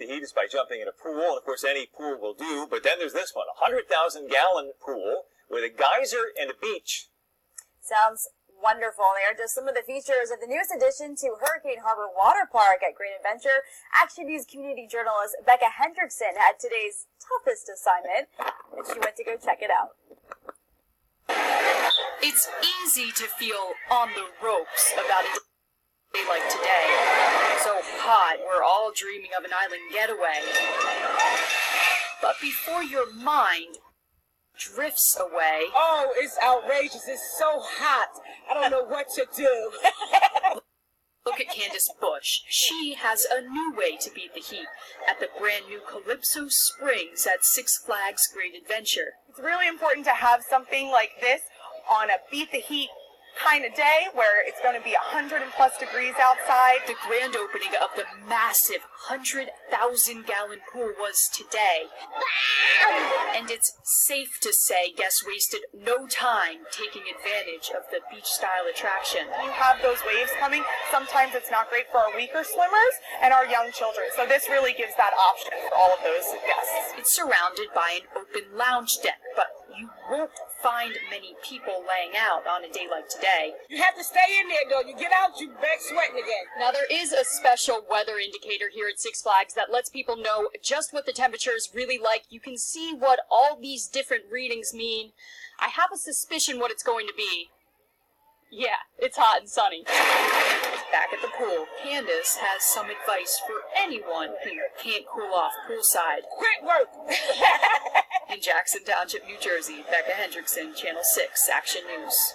heat is by jumping in a pool, and of course any pool will do. But then there's this one, a 100,000-gallon pool with a geyser and a beach. Sounds wonderful. They are just some of the features of the newest addition to Hurricane Harbor Water Park at Great Adventure. Action News community journalist Becca Hendrickson had today's toughest assignment, and she went to go check it out. It's easy to feel on the ropes about a day like today. So hot, we're all dreaming of an island getaway. But before your mind drifts away... Oh, it's outrageous. It's so hot. I don't know what to do. Look at Candace Bush. She has a new way to beat the heat at the brand new Calypso Springs at Six Flags Great Adventure. It's really important to have something like this on a beat the heat kind of day where it's going to be 100+ degrees outside. The grand opening of the massive 100,000-gallon pool was today. And it's safe to say guests wasted no time taking advantage of the beach-style attraction. You have those waves coming. Sometimes it's not great for our weaker swimmers and our young children. So this really gives that option for all of those guests. It's surrounded by an open lounge deck, but you won't find many people laying out on a day like today. You have to stay in there, though. You get out, you back sweating again. Now, there is a special weather indicator here at Six Flags that lets people know just what the temperature is really like. You can see what all these different readings mean. I have a suspicion what it's going to be. Yeah, it's hot and sunny. Back at the pool, Candace has some advice for anyone who can't cool off poolside. Quit work. In Jackson Township, New Jersey, Becca Hendrickson, Channel 6 Action News.